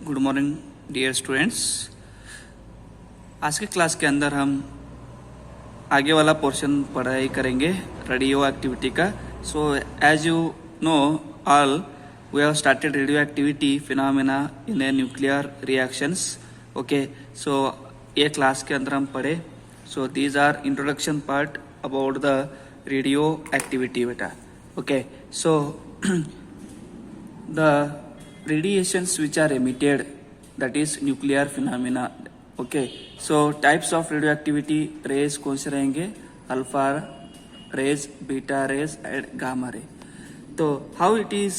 Good morning dear students. आज के class के अंदर हम आगे वाला पोर्शन पढ़ाई करेंगे रेडियो एक्टिविटी का। So as you know all we have started radioactivity phenomena in a nuclear reactions. Okay, so ये क्लास के अंदर हम पढ़े। So these are introduction part about the radioactivity बेटा। Okay, so the radiations which are emitted, that is nuclear phenomena. Okay, so types of radioactivity rays कौन से रहेंगे? Alpha rays, beta rays and gamma ray. तो how it is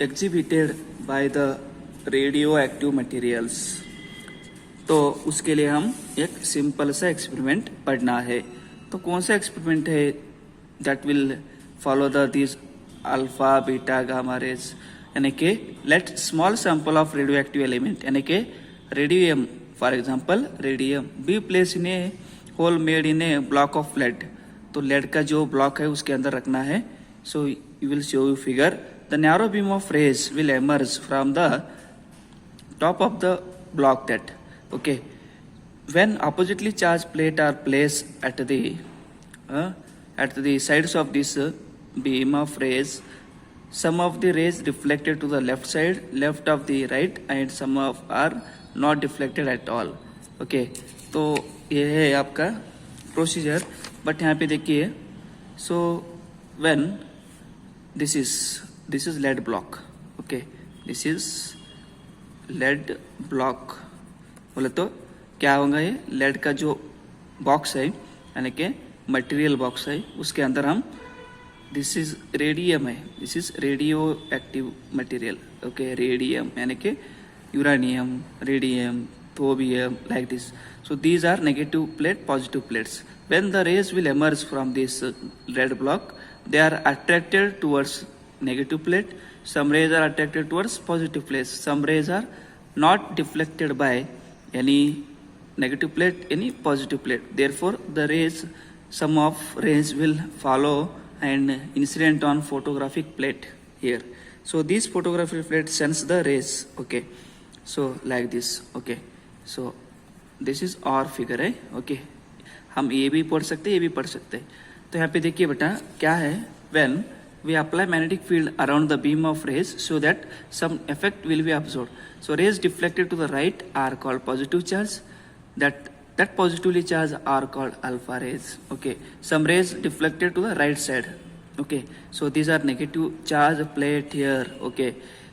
exhibited by the radioactive materials, तो उसके लिए हम एक simple सा एक्सपेरिमेंट पढ़ना है। तो कौन सा एक्सपेरिमेंट है? That will follow the this alpha beta gamma rays. यानी कि let small sample of radioactive element यानी कि radium, for example radium be place in a hole made in a block of lead. तो lead का जो block है उसके अंदर रखना है। So you will show you figure the narrow beam of rays will emerge from the top of the block that. Okay, when oppositely charge plate are place at the sides of this beam of rays, some of the rays deflected to the left side, left of the right, and some of are not deflected at all. Okay, तो ये है आपका procedure. But यहाँ पे देखिए, so when this is lead block. Okay, this is lead block बोले तो क्या होगा? ये लेड का जो बॉक्स है यानी कि मटेरियल बॉक्स है उसके अंदर हम दिस इज रेडियम है, this is radio active material. Okay, radium यानी कि uranium, radium, thorium, like this. So these are negative plate, positive plates. When the rays will emerge from this red block, they are attracted towards negative plate, some rays are attracted towards positive plates, some rays are not deflected by any negative plate, any positive plate. Therefore the rays, some of rays will follow and incident on photographic plate here. So this photographic plate sends the rays. Okay, so like this. Okay, so this is our figure है। Okay, हम ये भी पढ़ सकते हैं, ये भी पढ़ सकते हैं। तो यहाँ पे देखिए बेटा क्या है, when we apply magnetic field around the beam of rays so that some effect will be absorbed. So rays deflected to the right are called positive charge, that positively charged are called alpha rays. Okay, some rays deflected to the right side. Okay, so these are negative charge plate here. Okay,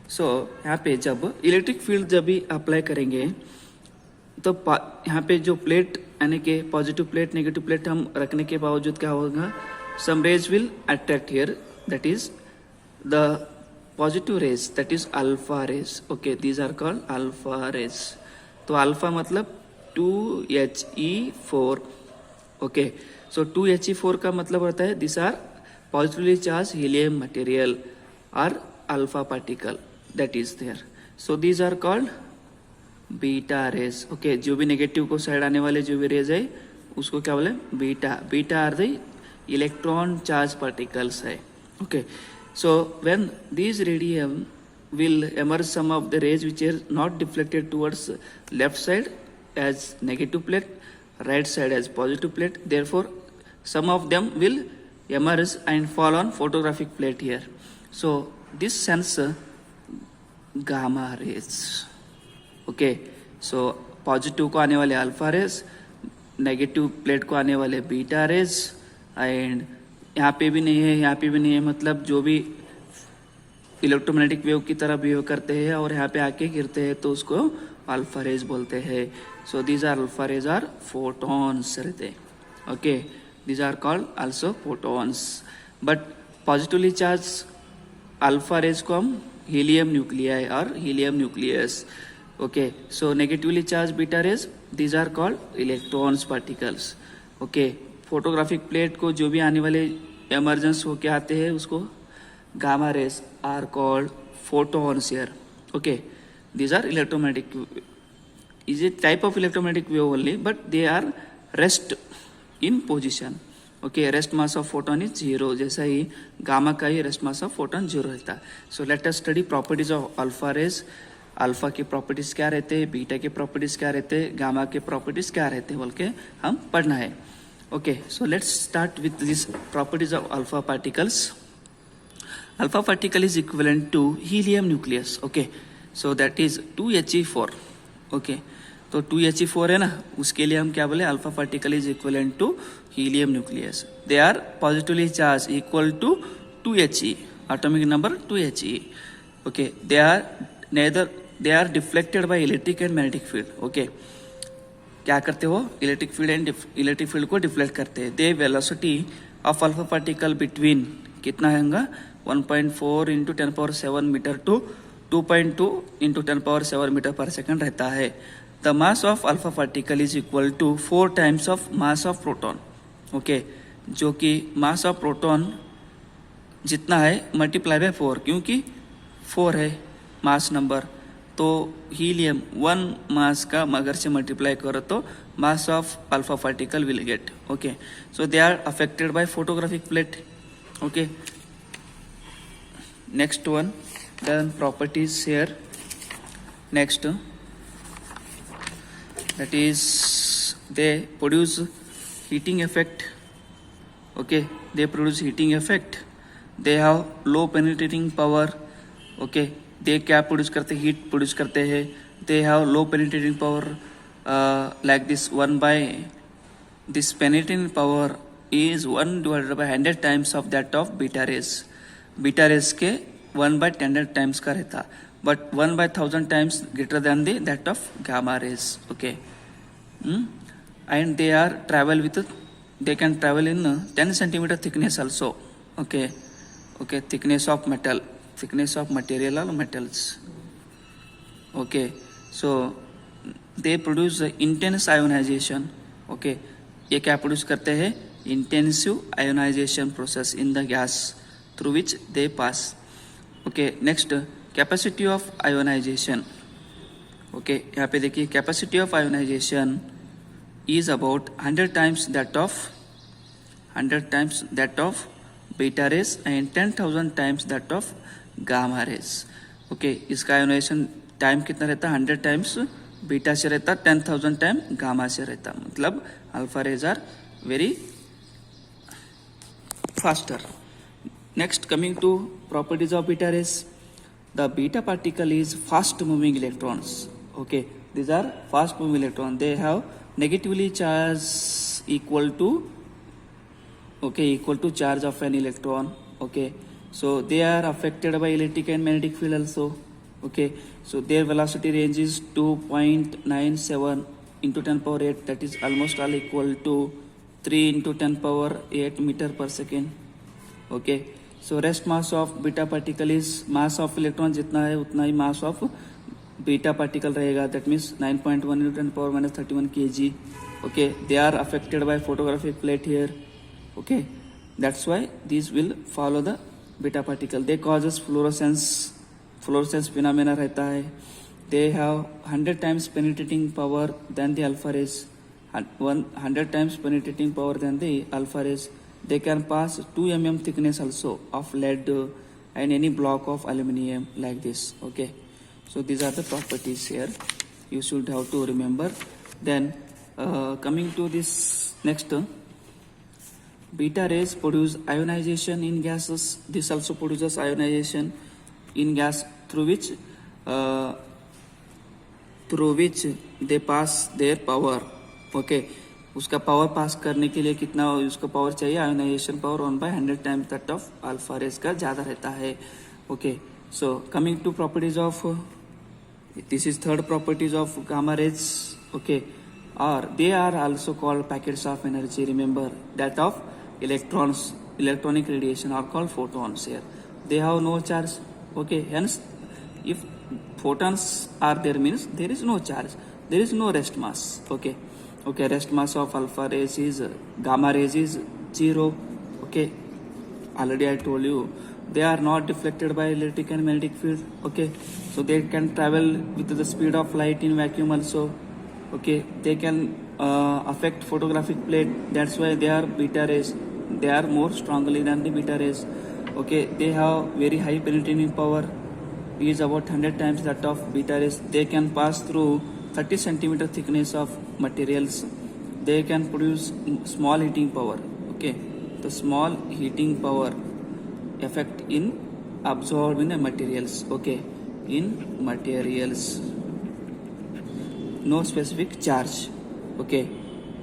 so यहाँ पे जब electric field जब भी apply करेंगे तो यहाँ पे जो प्लेट यानी कि पॉजिटिव प्लेट नेगेटिव प्लेट हम रखने के बावजूद क्या होगा? Some rays will attract here, that is the positive rays, that is alpha rays. Okay, these are called alpha rays. तो अल्फा मतलब 2He4। ओके, सो 2He4 का मतलब होता है this are positively charge helium material और alpha particle that is there. So these are called beta rays. Okay, जो भी negative को साइड आने वाले जो भी रेज है उसको क्या बोले? Beta. Beta are the electron charge particles है। Okay, so when this radium will emerge some of the rays which are not deflected towards left side as negative plate, right side as positive plate. Therefore some of them will emerge and fall on photographic plate here. So this sends gamma rays. Okay, so positive को आने वाले alpha raise, negative plate को आने वाले beta rays, and यहाँ पे भी नहीं है, यहाँ पे भी नहीं है, मतलब जो भी इलेक्ट्रोमैग्नेटिक वेव की तरह बिहेव करते हैं और यहाँ पे आके गिरते हैं तो उसको अल्फा रेज बोलते हैं। So these are alpha rays are photons रहते। Okay, these are called also photons. But positively charge alpha rays को हम हीलियम न्यूक्लियाई और helium nucleus. Okay, so negatively charge beta rays, these are called electrons particles. Okay, photographic plate को जो भी आने वाले emergence होके आते हैं उसको gamma rays are called photons here. Okay, these are electromagnetic, is a type of electromagnetic wave only, but they are rest in position. Okay, rest mass of photon is 0, जैसा ही गामा का ही rest mass of photon 0 रहता है. So let us study properties of alpha rays. Alpha के properties क्या रहते हैं, beta के properties क्या रहते हैं, गामा के प्रॉपर्टीज क्या रहते हैं बोल के हम पढ़ना है. Okay, so let's start with this properties of alpha particles. Alpha particle is equivalent to helium nucleus. Okay, so that is 2He4. Okay, तो 2He4 है ना, उसके लिए हम क्या बोले, alpha particle is equivalent to helium nucleus. They are positively charge equal to 2He, atomic number 2He. Okay, they are deflected by electric and magnetic field. Okay, क्या करते हो, electric field and electric field को deflect करते हैं. The velocity of alpha particle between कितना होगा, 1.4 into 10⁻7 metre to 2.2 into 10⁻7 metre per second रहता है. The mass of alpha particle is equal to 4 times of mass of proton. Okay, जो कि मास of proton जितना है मल्टीप्लाई बाय 4, क्योंकि 4 है मास नंबर. तो हीलियम 1 मास का अगर से मल्टीप्लाई करो तो mass of alpha particle will get. Okay, so they are affected by photographic plate. Okay, next one, then properties here. Next, that is they produce heating effect. Okay, they produce heating effect. They have low penetrating power. Okay, they क्या produce करते, heat produce करते हैं. They have low penetrating power, like this 1 by this penetrating power is 1 divided by 100 times of that of beta rays. Beta rays के 1 by 100 times का रहता, but 1 by 1000 times greater than the that of gamma rays. Okay, and they are travel with, they can travel in 10 centimeter thickness also. Okay, okay, thickness of metal, thickness of material or metals. Okay, so they produce intense ionization. Okay, ये क्या produce करते हैं, intensive ionization process in the gas through which they pass. Okay, next, capacity of ionization. Okay, यहाँ पे देखिए, capacity of ionization is about 100 times that of beta rays and 10,000 times that of gamma rays. Okay, इसका ionization time कितना रहता, 100 times beta से रहता, 10,000 time gamma से रहता. मतलब alpha rays are very faster. Next, coming to properties of beta rays. The beta particle is fast moving electrons. Okay, these are fast moving electrons. They have negatively charge equal to charge of an electron. Okay, so they are affected by electric and magnetic field also. Okay, so their velocity range is 2.97 into 10 power 8, that is almost all equal to 3 into 10 power 8 meter per second. Okay, so rest mass of beta particle is, mass of electron जितना है उतना ही mass of beta particle रहेगा, that means 9.1 into 10 power minus 31 kg. Okay, they are affected by photographic plate here. Okay, that's why these will follow the beta particle. They causes fluorescence phenomena रहता है. They have 100 times penetrating power than the alpha rays, 100 times penetrating power than the alpha rays. They can pass 2 mm thickness also of lead and any block of aluminium like this. Okay, so these are the properties here you should have to remember. Then coming to this next, beta rays produce ionization in gases. This also produces ionization in gas through which they pass their power. Okay, उसका power pass करने के लिए कितना उसका power चाहिए, ionisation power 1/100 times that of alpha rays का ज़्यादा रहता है. Okay, so coming to properties of, this is third properties of gamma rays. Okay, और they are also called packets of energy. Remember that of electrons, electronic radiation are called photons here. They have no charge. Okay, hence if photons are there means there is no charge, there is no rest mass. Okay, okay, rest mass of alpha rays is, gamma rays is 0. Okay, already I told you they are not deflected by electric and magnetic field. Okay, so they can travel with the speed of light in vacuum also. Okay, they can affect photographic plate, that's why they are beta rays. They are more strongly than the beta rays. Okay, they have very high penetrating power. is about 100 times that of beta rays. They can pass through 30 centimeter thickness of materials. They can produce small heating power. Okay, the small heating power effect in absorbed in the materials. Okay, in materials, no specific charge. Okay,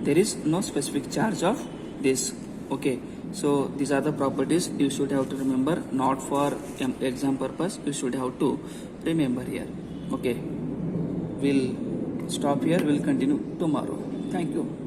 there is no specific charge of this. Okay, so these are the properties you should have to remember, not for exam purpose. You should have to remember here. Okay, we'll stop here. We'll continue tomorrow. Thank you.